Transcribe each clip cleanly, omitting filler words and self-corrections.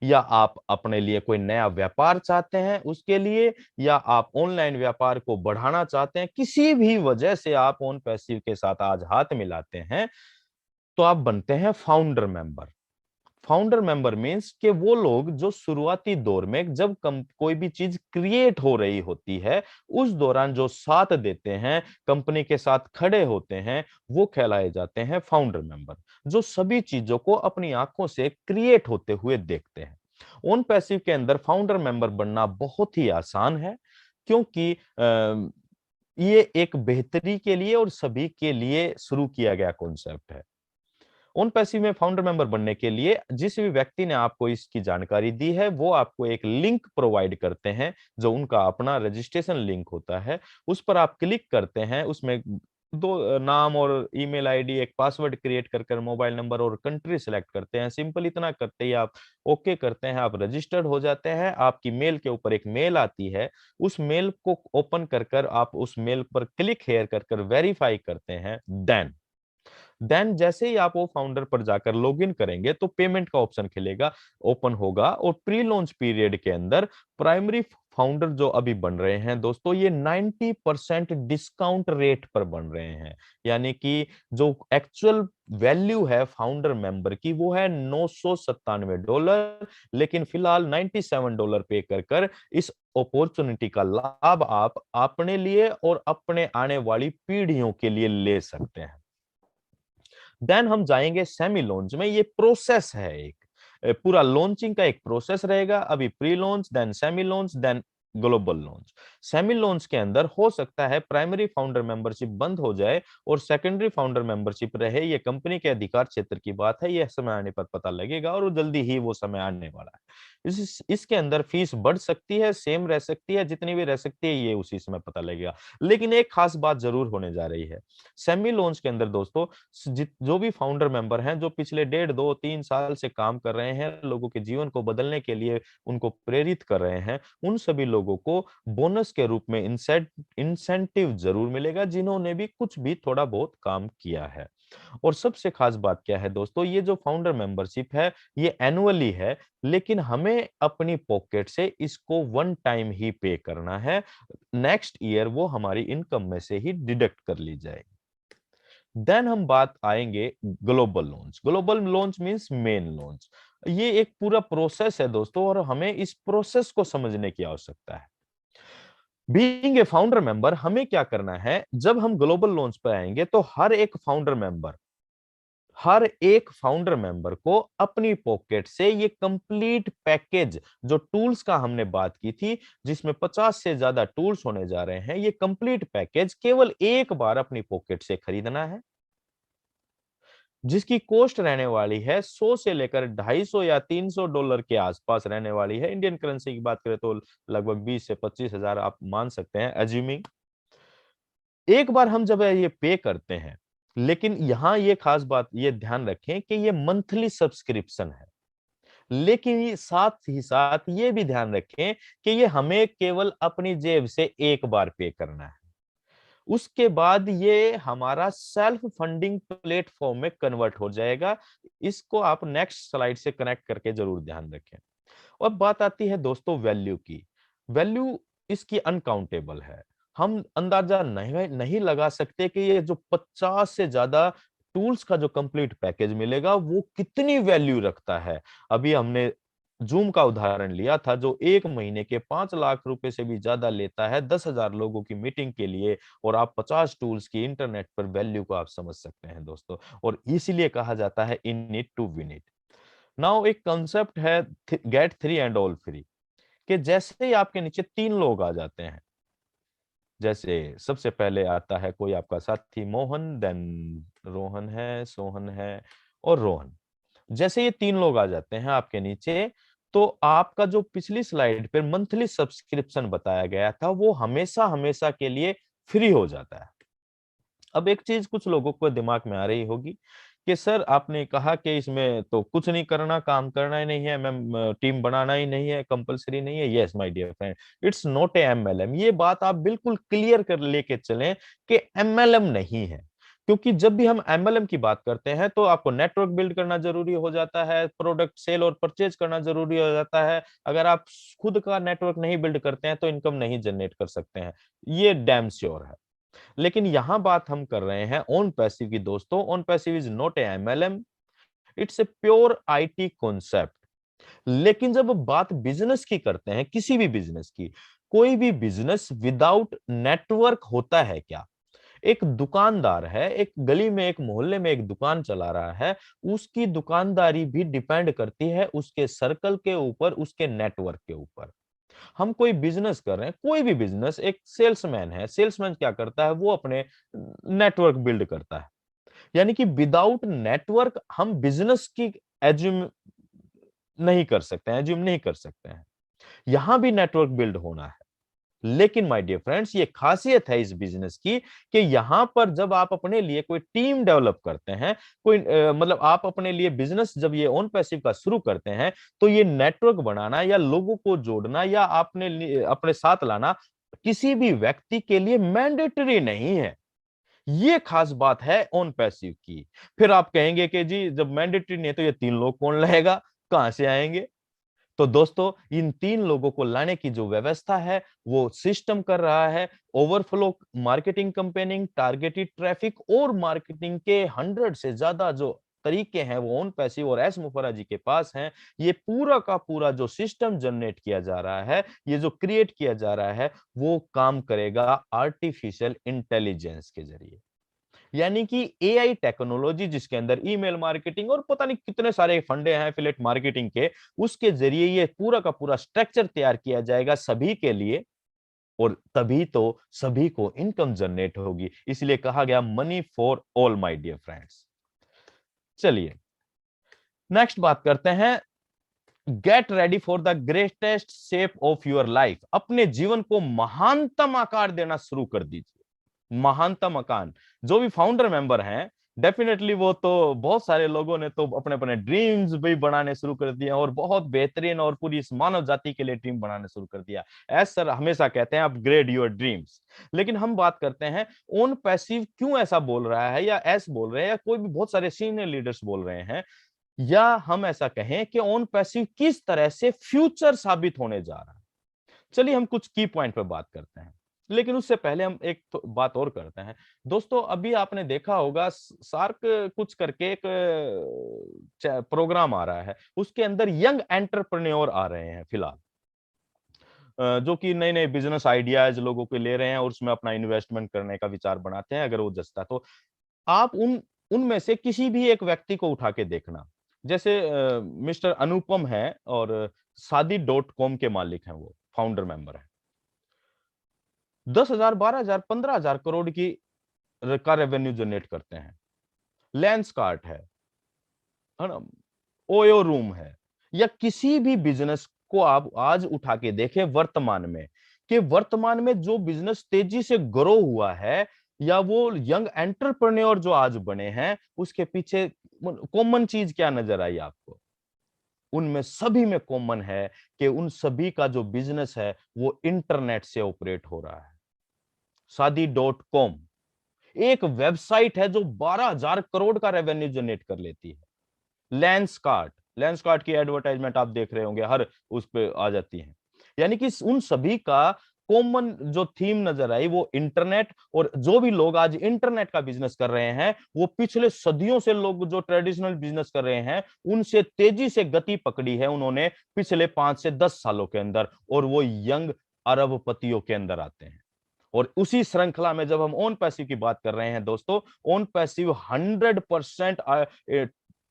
या आप अपने लिए कोई नया व्यापार चाहते हैं उसके लिए, या आप ऑनलाइन व्यापार को बढ़ाना चाहते हैं, किसी भी वजह से आप ओन पैसिव के साथ आज हाथ मिलाते हैं, तो आप बनते हैं founder member. Founder member means कि वो लोग जो शुरुआती दौर में जब कोई भी चीज क्रिएट हो रही होती है उस दौरान जो साथ देते हैं, कंपनी के साथ खड़े होते हैं, वो कहलाए जाते हैं फाउंडर मेंबर, जो सभी चीजों को अपनी आंखों से क्रिएट होते हुए देखते हैं। ओन पैसिव के अंदर फाउंडर मेंबर बनना बहुत ही आसान है, क्योंकि ये एक बेहतरी के लिए और सभी के लिए शुरू किया गया कॉन्सेप्ट है। ओन पैसिव में फाउंडर मेंबर बनने के लिए जिस भी व्यक्ति ने आपको इसकी जानकारी दी है वो आपको एक लिंक प्रोवाइड करते हैं, जो उनका अपना रजिस्ट्रेशन लिंक होता है। उस पर आप क्लिक करते हैं, उसमें दो नाम और ईमेल आईडी, एक पासवर्ड क्रिएट कर मोबाइल नंबर और कंट्री सेलेक्ट करते हैं। सिंपल इतना करते ही आप ओके करते हैं, आप रजिस्टर्ड हो जाते हैं। आपकी मेल के ऊपर एक मेल आती है, उस मेल को ओपन कर आप उस मेल पर क्लिक हेयर कर वेरीफाई करते हैं। देन जैसे ही आप वो फाउंडर पर जाकर लॉगिन करेंगे तो पेमेंट का ऑप्शन खिलेगा, ओपन होगा, और प्री लॉन्च पीरियड के अंदर प्राइमरी फाउंडर जो अभी बन रहे हैं दोस्तों, ये 90% डिस्काउंट रेट पर बन रहे हैं। यानी कि जो एक्चुअल वैल्यू है फाउंडर मेंबर की वो है $997, लेकिन फिलहाल $97 पे कर इस अपॉर्चुनिटी का लाभ आप अपने लिए और अपने आने वाली पीढ़ियों के लिए ले सकते हैं। देन हम जाएंगे सेमी लॉन्च में। ये प्रोसेस है, एक पूरा लॉन्चिंग का एक प्रोसेस रहेगा। अभी pre launch, then semi launch, then global launch. Semi launch के अंदर हो सकता है प्राइमरी फाउंडर मेंबरशिप बंद हो जाए और सेकेंडरी फाउंडर मेंबरशिप रहे। ये कंपनी के अधिकार क्षेत्र की बात है, यह समय आने पर पता लगेगा और जल्दी ही वो समय आने वाला है। इसके अंदर फीस बढ़ सकती है, सेम रह सकती है, जितनी भी रह सकती है ये उसी समय पता लगेगा। लेकिन एक खास बात जरूर होने जा रही है सेमी लॉन्च के अंदर दोस्तों, जो भी फाउंडर मेंबर हैं जो पिछले 1.5-2-3 साल से काम कर रहे हैं, लोगों के जीवन को बदलने के लिए उनको प्रेरित कर रहे हैं, उन सभी लोगों को बोनस के रूप में इंसेंटिव जरूर मिलेगा, जिन्होंने भी कुछ भी थोड़ा बहुत काम किया है। और सबसे खास बात क्या है दोस्तों, ये जो फाउंडर मेंबरशिप है ये एनुअली है, लेकिन हमें अपनी पॉकेट से इसको वन टाइम ही पे करना है। नेक्स्ट ईयर वो हमारी इनकम में से ही डिडक्ट कर ली जाएगी। देन हम बात आएंगे global launch. Global launch means main launch. ये एक पूरा प्रोसेस है दोस्तों, और हमें इस प्रोसेस को समझने की आवश्यकता है। बीइंग ए फाउंडर मेंबर हमें क्या करना है, जब हम ग्लोबल लॉन्च पर आएंगे तो हर एक फाउंडर मेंबर को अपनी पॉकेट से ये कंप्लीट पैकेज, जो टूल्स का हमने बात की थी जिसमें 50 से ज्यादा टूल्स होने जा रहे हैं, ये कंप्लीट पैकेज केवल एक बार अपनी पॉकेट से खरीदना है, जिसकी कॉस्ट रहने वाली है 100 से लेकर 250 या $300 के आसपास रहने वाली है। इंडियन करेंसी की बात करें तो लगभग 20 से 25 हजार आप मान सकते हैं, एज्यूमिंग। एक बार हम जब ये पे करते हैं, लेकिन यहां ये खास बात ये ध्यान रखें कि ये मंथली सब्सक्रिप्शन है, लेकिन ये साथ ही साथ ये भी ध्यान रखें कि ये हमें केवल अपनी जेब से एक बार पे करना है। उसके बाद ये हमारा सेल्फ फंडिंग प्लेटफॉर्म में कन्वर्ट हो जाएगा। इसको आप नेक्स्ट स्लाइड से कनेक्ट करके जरूर ध्यान रखें। और बात आती है दोस्तों वैल्यू की। वैल्यू इसकी अनकाउंटेबल है। हम अंदाजा नहीं नहीं लगा सकते कि ये जो 50 से ज्यादा टूल्स का जो कंप्लीट पैकेज मिलेगा वो कितनी वैल्यू रखता है। अभी हमने जूम का उदाहरण लिया था, जो 1 महीने के 5 लाख रुपए से भी ज्यादा लेता है 10,000 लोगों की मीटिंग के लिए, और आप 50 टूल्स की इंटरनेट पर वैल्यू को आप समझ सकते हैं दोस्तों। और इसीलिए कहा जाता है in it to win it. Now एक कंसेप्ट है get three and all free, कि जैसे ही आपके नीचे 3 लोग आ जाते हैं, जैसे सबसे पहले आता है कोई आपका साथी मोहन, देन रोहन है, सोहन है और रोहन। जैसे ये 3 लोग आ जाते हैं आपके नीचे, तो आपका जो पिछली स्लाइड पर मंथली सब्सक्रिप्शन बताया गया था वो हमेशा हमेशा के लिए फ्री हो जाता है। अब एक चीज कुछ लोगों को दिमाग में आ रही होगी कि सर आपने कहा कि इसमें तो कुछ नहीं करना, काम करना ही नहीं है, मैं टीम बनाना ही नहीं है, कंपलसरी नहीं है। Yes my dear friend, it's not a MLM. ये बात आप बिल्कुल क्लियर कर लेके चलें कि एमएलएम नहीं है। क्योंकि जब भी हम एमएलएम की बात करते हैं तो आपको नेटवर्क बिल्ड करना जरूरी हो जाता है, प्रोडक्ट सेल और परचेज करना जरूरी हो जाता है। अगर आप खुद का नेटवर्क नहीं बिल्ड करते हैं तो इनकम नहीं जनरेट कर सकते हैं, ये डैम श्योर है। लेकिन यहां बात हम कर रहे हैं ओन पैसिव की दोस्तों। Own passive is not a MLM, it's a pure IT concept. लेकिन जब बात बिजनेस की करते हैं, किसी भी बिजनेस की, कोई भी बिजनेस विदाउट नेटवर्क होता है क्या? एक दुकानदार है, एक गली में, एक मोहल्ले में एक दुकान चला रहा है, उसकी दुकानदारी भी डिपेंड करती है उसके सर्कल के ऊपर, उसके नेटवर्क के ऊपर। हम कोई बिजनेस कर रहे हैं, कोई भी बिजनेस, एक सेल्समैन है, सेल्समैन क्या करता है, वो अपने नेटवर्क बिल्ड करता है। यानी कि विदाउट नेटवर्क हम बिजनेस की एज्यूम नहीं कर सकते हैं, एज्यूम नहीं कर सकते हैं। यहां भी नेटवर्क बिल्ड होना है। लेकिन माय डियर फ्रेंड्स, ये खासियत है इस बिजनेस की कि यहां पर जब आप अपने लिए कोई टीम डेवलप करते हैं, कोई मतलब आप अपने लिए बिजनेस जब ये ओन पैसिव का शुरू करते हैं, तो ये नेटवर्क बनाना या लोगों को जोड़ना या अपने साथ लाना किसी भी व्यक्ति के लिए मैंडेटरी नहीं है। ये खास बात है ओन पैसिव की। फिर आप कहेंगे कि जी जब मैंडेटरी नहीं है तो ये 3 लोग कौन लाएगा, कहां से आएंगे? तो दोस्तों, इन 3 लोगों को लाने की जो व्यवस्था है वो सिस्टम कर रहा है। Overflow marketing campaigning, targeted traffic और मार्केटिंग के 100 से ज्यादा जो तरीके हैं वो ओन पैसिव और एस मुफर्रा जी के पास हैं। ये पूरा का पूरा जो सिस्टम जनरेट किया जा रहा है, ये जो क्रिएट किया जा रहा है, वो काम करेगा आर्टिफिशियल इंटेलिजेंस के जरिए। यानी कि एआई टेक्नोलॉजी, जिसके अंदर ईमेल मार्केटिंग और पता नहीं कितने सारे फंडे हैं एफिलिएट मार्केटिंग के, उसके जरिए ये पूरा का पूरा स्ट्रक्चर तैयार किया जाएगा सभी के लिए। और तभी तो सभी को इनकम जनरेट होगी। इसलिए कहा गया money for all my dear friends. चलिए नेक्स्ट बात करते हैं। Get ready for the greatest shape of your life. अपने जीवन को महानतम आकार देना शुरू कर दीजिए। महानतम आकार। जो भी फाउंडर मेंबर हैं, डेफिनेटली वो तो बहुत सारे लोगों ने तो अपने अपने ड्रीम्स भी बनाने शुरू कर दिए और बहुत बेहतरीन और पूरी इस मानव जाति के लिए ड्रीम बनाने शुरू कर दिया। एस सर हमेशा कहते हैं अपग्रेड योर ड्रीम्स। लेकिन हम बात करते हैं ओन पैसिव क्यों ऐसा बोल रहा है, या एस बोल रहे हैं, या कोई भी बहुत सारे सीनियर लीडर्स बोल रहे हैं, या हम ऐसा कहें कि ऑन पैसिव किस तरह से फ्यूचर साबित होने जा रहा है। चलिए हम कुछ की पॉइंट पर बात करते हैं। लेकिन उससे पहले हम एक तो बात और करते हैं। दोस्तों अभी आपने देखा होगा सार्क कुछ करके एक प्रोग्राम आ रहा है, उसके अंदर यंग एंटरप्रेन्योर आ रहे हैं फिलहाल, जो कि नए नए बिजनेस आइडियाज लोगों के ले रहे हैं और उसमें अपना इन्वेस्टमेंट करने का विचार बनाते हैं। अगर वो जचता तो आप उनमें से किसी भी एक व्यक्ति को उठा के देखना। जैसे मिस्टर अनुपम है और शादी.com के मालिक हैं, वो फाउंडर मेंबर है। 10,000, 12,000, 15,000 करोड़ की का रेवेन्यू जनरेट करते हैं। लेंसकार्ट है ना, ओयो रूम है, या किसी भी बिजनेस को आप आज उठा के देखें वर्तमान में, कि वर्तमान में जो बिजनेस तेजी से ग्रो हुआ है, या वो यंग एंटरप्रेन्योर जो आज बने हैं, उसके पीछे कॉमन चीज क्या नजर आई आपको? उनमें सभी में कॉमन है कि उन सभी का जो बिजनेस है वो इंटरनेट से ऑपरेट हो रहा है। शादी.com एक वेबसाइट है जो 12,000 करोड़ का रेवेन्यू जनरेट कर लेती है। लेंसकार्ट, लेंसकार्ट की एडवर्टाइजमेंट आप देख रहे होंगे, हर उस पे आ जाती है। यानी कि उन सभी का कॉमन जो थीम नजर आई वो इंटरनेट। और जो भी लोग आज इंटरनेट का बिजनेस कर रहे हैं, वो पिछले सदियों से लोग जो ट्रेडिशनल बिजनेस कर रहे हैं, उनसे तेजी से गति पकड़ी है उन्होंने पिछले 5 से 10 सालों के अंदर, और वो यंग अरबपतियों के अंदर आते हैं। और उसी श्रृंखला में जब हम ओन पैसिव की बात कर रहे हैं दोस्तों, ओन पैसिव 100%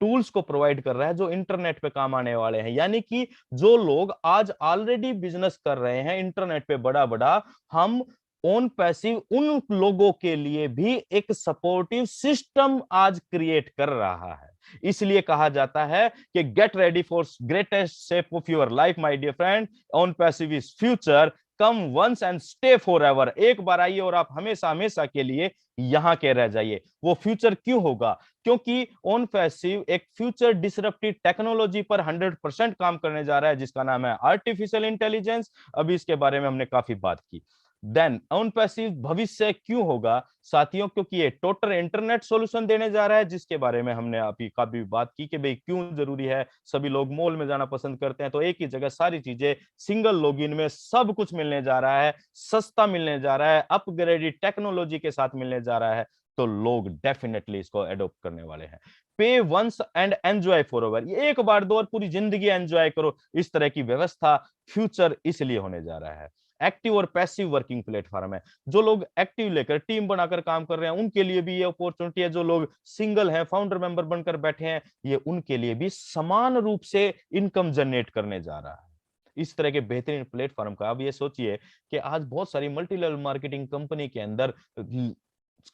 टूल्स को प्रोवाइड कर रहा है जो इंटरनेट पे काम आने वाले हैं। यानी कि जो लोग आज ऑलरेडी बिजनेस कर रहे हैं इंटरनेट पे बड़ा बड़ा, हम ओन पैसिव उन लोगों के लिए भी एक सपोर्टिव सिस्टम आज क्रिएट कर रहा है। इसलिए कहा जाता है कि get ready for greatest shape of your life my dear friend, own passive is future, come once and stay for ever. एक बार आइए और आप हमेशा हमेशा के लिए यहां के रह जाइए। वो फ्यूचर क्यों होगा? क्योंकि ओन पैसिव एक फ्यूचर डिसरप्टिव टेक्नोलॉजी पर 100% काम करने जा रहा है, जिसका नाम है आर्टिफिशियल इंटेलिजेंस। अभी इसके बारे में हमने काफी बात की। देन ऑन पैसिव भविष्य क्यों होगा साथियों, क्योंकि ये टोटल इंटरनेट सॉल्यूशन देने जा रहा है, जिसके बारे में हमने अभी काफी बात की कि भाई क्यों जरूरी है। सभी लोग मॉल में जाना पसंद करते हैं, तो एक ही जगह सारी चीजें सिंगल लॉगिन में सब कुछ मिलने जा रहा है, सस्ता मिलने जा रहा है, अपग्रेडेड टेक्नोलॉजी के साथ मिलने जा रहा है, तो लोग डेफिनेटली इसको एडॉप्ट करने वाले हैं। Pay once and enjoy for ever, ये एक बार दो और पूरी जिंदगी एंजॉय करो, इस तरह की व्यवस्था फ्यूचर इसलिए होने जा रहा है। एक्टिव और पैसिव वर्किंग प्लेटफॉर्म है, जो लोग एक्टिव लेकर टीम बनाकर काम कर रहे हैं उनके लिए भी ये अपॉर्चुनिटी है, जो लोग सिंगल हैं फाउंडर मेंबर बनकर बैठे हैं, ये उनके लिए भी समान रूप से इनकम जनरेट करने जा रहा है। इस तरह के बेहतरीन प्लेटफॉर्म का अब ये सोचिए कि आज बहुत सारी मल्टी लेवल मार्केटिंग कंपनी के अंदर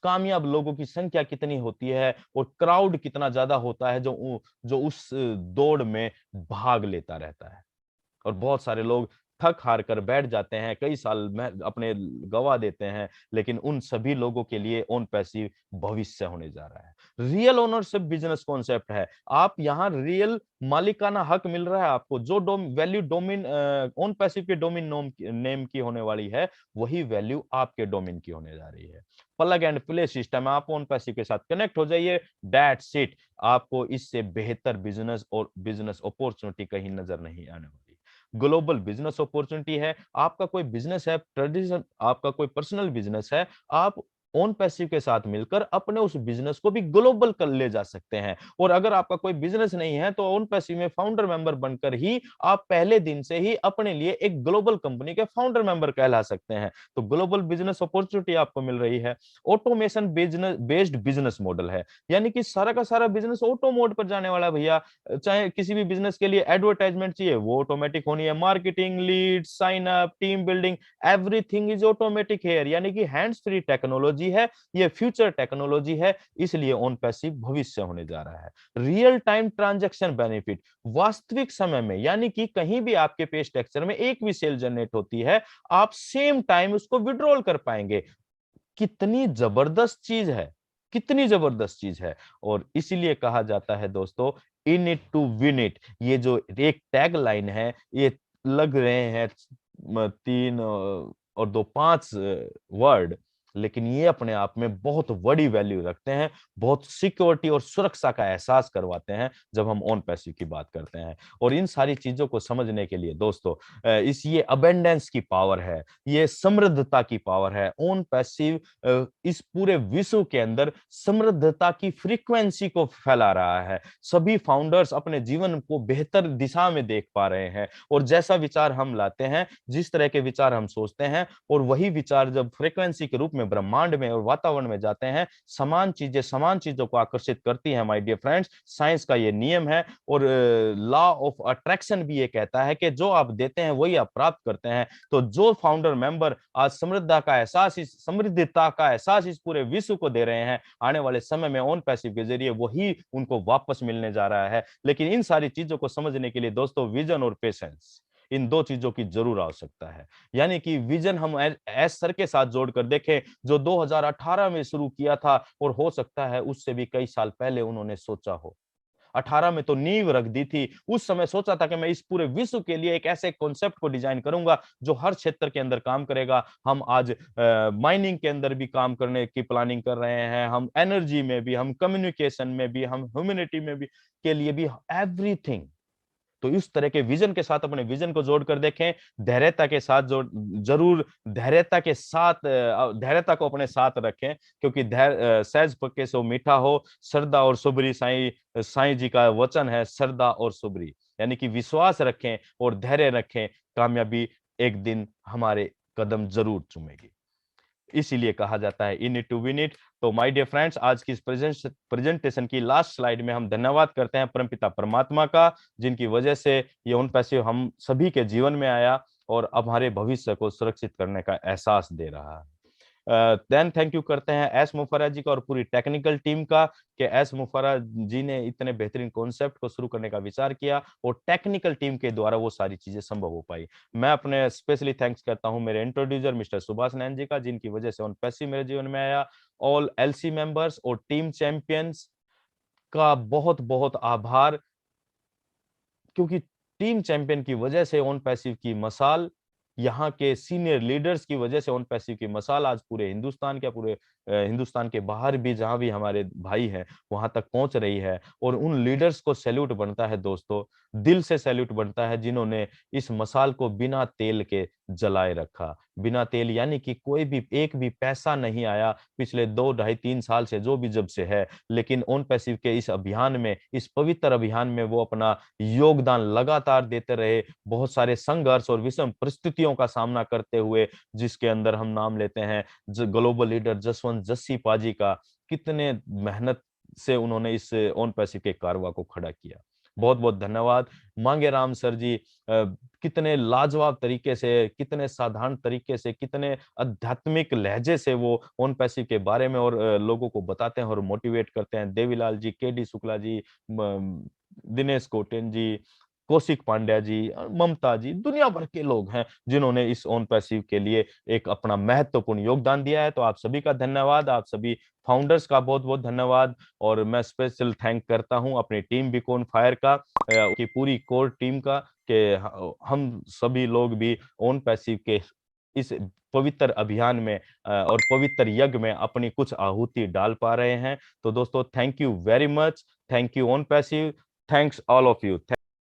कामयाब लोगों की संख्या कितनी होती है और क्राउड कितना ज्यादा होता है जो जो उस दौड़ में भाग लेता रहता है, और बहुत सारे लोग थक हार कर बैठ जाते हैं, कई साल में अपने गवा देते हैं, लेकिन उन सभी लोगों के लिए ओन पैसिव भविष्य होने जा रहा है। रियल ओनरशिप बिजनेस कॉन्सेप्ट है, आप यहाँ रियल मालिकाना हक मिल रहा है आपको, जो वैल्यू डोमेन ओन पैसिव के डोमेन नेम की होने वाली है, वही वैल्यू आपके डोमेन की होने जा रही है। प्लग एंड प्ले सिस्टम, आप ओन पैसिव के साथ कनेक्ट हो जाइए, दैट्स इट, आपको इससे बेहतर बिजनेस और बिजनेस अपॉर्चुनिटी कहीं नजर नहीं आने वाली। ग्लोबल बिजनेस अपॉर्चुनिटी है, आपका कोई बिजनेस है, ट्रेडिशन आपका कोई पर्सनल बिजनेस है, आप ओन पैसिव के साथ मिलकर अपने उस बिजनेस को भी ग्लोबल कर ले जा सकते हैं। और अगर आपका कोई बिजनेस नहीं है तो ओन पैसिव में फाउंडर मेंबर बनकर ही आप पहले दिन से ही अपने लिए एक ग्लोबल कंपनी के फाउंडर मेंबर कहला सकते हैं। तो ग्लोबल बिजनेस अपॉर्चुनिटी आपको मिल रही है। Automation business based business model है, यानी कि सारा का सारा बिजनेस ऑटो मोड पर जाने वाला है भैया। चाहे किसी भी बिजनेस के लिए एडवर्टाइजमेंट चाहिए वो ऑटोमेटिक होनी है, marketing, lead, sign up, team building, everything is automatic here, यानी कि हैंड्स फ्री टेक्नोलॉजी है, ये फ्यूचर टेक्नोलॉजी है, इसलिए ऑन पैसिव भविष्य होने जा रहा है। रियल टाइम ट्रांजैक्शन बेनिफिट, वास्तविक समय में, यानी कि कहीं भी आपके पे स्ट्रक्चर में एक भी सेल जनरेट होती है, आप सेम टाइम उसको विड्रॉल कर पाएंगे। कितनी जबरदस्त चीज है, कितनी जबरदस्त चीज है। और इसीलिए कहा जाता है दोस्तों, in it to win it, ये जो एक टैग लाइन है, ये लग रहे हैं तीन और दो पांच वर्ड, लेकिन ये अपने आप में बहुत बड़ी वैल्यू रखते हैं, बहुत सिक्योरिटी और सुरक्षा का एहसास करवाते हैं जब हम ऑन पैसिव की बात करते हैं। और इन सारी चीजों को समझने के लिए दोस्तों, इस ये अबेंडेंस की पावर है, ये समृद्धता की पावर है। ऑन पैसिव इस पूरे विश्व के अंदर समृद्धता की फ्रीक्वेंसी को फैला रहा है। सभी फाउंडर्स अपने जीवन को बेहतर दिशा में देख पा रहे हैं, और जैसा विचार हम लाते हैं, जिस तरह के विचार हम सोचते हैं, और वही विचार जब फ्रीक्वेंसी के रूप में ब्रह्मांड में और वातावरण में जाते हैं, समान चीजों को आकर्षित करती है माय डियर फ्रेंड्स। साइंस का ये नियम है, और लॉ ऑफ अट्रैक्शन भी ये कहता है कि जो आप देते हैं वही आप प्राप्त करते हैं। तो जो फाउंडर मेंबर आज समृद्धता का एहसास इस पूरे विश्व को दे रहे हैं, आने वाले समय में ऑन पैसिव के जरिए वही उनको वापस मिलने जा रहा है। लेकिन इन सारी चीजों को समझने के लिए दोस्तों विजन और पेशेंस, इन दो चीजों की जरूर आवश्यकता है। यानी कि विजन हम एस सर के साथ जोड़कर देखें, जो 2018 में शुरू किया था, और हो सकता है उससे भी कई साल पहले उन्होंने सोचा हो। 18 में तो नींव रख दी थी, उस समय सोचा था कि मैं इस पूरे विश्व के लिए एक ऐसे कॉन्सेप्ट को डिजाइन करूंगा जो हर क्षेत्र के अंदर काम करेगा। हम आज माइनिंग के अंदर भी काम करने की प्लानिंग कर रहे हैं, हम एनर्जी में भी, हम कम्युनिकेशन में भी, हम ह्यूमैनिटी में भी, के लिए भी, एवरीथिंग। तो इस तरह के विजन के साथ अपने विजन को जोड़कर देखें, धैर्यता के साथ जोड़, जरूर धैर्यता के साथ धैर्यता को अपने साथ रखें, क्योंकि धैर्य सहज पक्के सो मीठा हो, श्रद्धा और सुबरी, साईं साईं जी का वचन है, श्रद्धा और सुबरी, यानी कि विश्वास रखें और धैर्य रखें, कामयाबी एक दिन हमारे कदम जरूर चूमेगी। इसीलिए कहा जाता है in it to win it. तो माय डियर फ्रेंड्स, आज की इस प्रेजेंटेशन की लास्ट स्लाइड में हम धन्यवाद करते हैं परमपिता परमात्मा का, जिनकी वजह से ये ऑन पैसिव हम सभी के जीवन में आया और अब हमारे भविष्य को सुरक्षित करने का एहसास दे रहा है। देन थैंक यू करते हैं एस मुफर्रा जी का और पूरी टेक्निकल टीम का, कि एस मुफर्रा जी ने इतने बेहतरीन कॉन्सेप्ट को शुरू करने का विचार किया और टेक्निकल टीम के द्वारा वो सारी चीजें संभव हो पाई। मैं अपने स्पेशली थैंक्स करता हूं मेरे इंट्रोड्यूसर मिस्टर सुभाष नैन जी का, जिनकी वजह से ऑन पैसिव मेरे जीवन में आया। ऑल एलसी मेंबर्स और टीम चैंपियंस का बहुत बहुत आभार, क्योंकि टीम चैंपियन की वजह से ऑन पैसिव की मसाल यहाँ के सीनियर लीडर्स की वजह से ओन पैसिव की मसाल आज पूरे हिंदुस्तान क्या पूरे हिंदुस्तान के बाहर भी जहां भी हमारे भाई हैं वहां तक पहुंच रही है। और उन लीडर्स को सैल्यूट बनता है दोस्तों, दिल से सैल्यूट बनता है, जिन्होंने इस मसाल को बिना तेल के जलाए रखा। बिना तेल यानी कि कोई भी एक भी पैसा नहीं आया पिछले 2 ढाई 3 साल से, जो भी जब से है, लेकिन ओन पैसिव के इस अभियान में, इस पवित्र अभियान में वो अपना योगदान लगातार देते रहे। बहुत सारे संघर्ष और विषम परिस्थितियों का सामना करते हुए, जिसके अंदर हम नाम लेते हैं ग्लोबल लीडर जसवंत जस्सी पाजी का, कितने मेहनत से उन्होंने इस ओन पैसिव के कारवा को खड़ा किया। बहुत बहुत धन्यवाद मांगे राम सर जी। कितने लाजवाब तरीके से, कितने साधारण तरीके से, कितने आध्यात्मिक लहजे से वो ओन पैसिव के बारे में और लोगों को बताते हैं और मोटिवेट करते हैं। देवीलाल जी, के डी शुक्ला जी, दिनेश कोटेन जी, कौशिक पांड्या जी, ममता जी, दुनिया भर के लोग हैं जिन्होंने इस ओन पैसिव के लिए एक अपना महत्वपूर्ण योगदान दिया है। तो आप सभी का धन्यवाद, आप सभी फाउंडर्स का बहुत बहुत धन्यवाद। और मैं स्पेशल थैंक करता हूं अपनी टीम बीकॉन फायर का, की पूरी कोर टीम का, कि हम सभी लोग भी ओन पैसिव के इस पवित्र अभियान में और पवित्र यज्ञ में अपनी कुछ आहुति डाल पा रहे हैं। तो दोस्तों, thank you very much, thank you own passive, thanks all of you.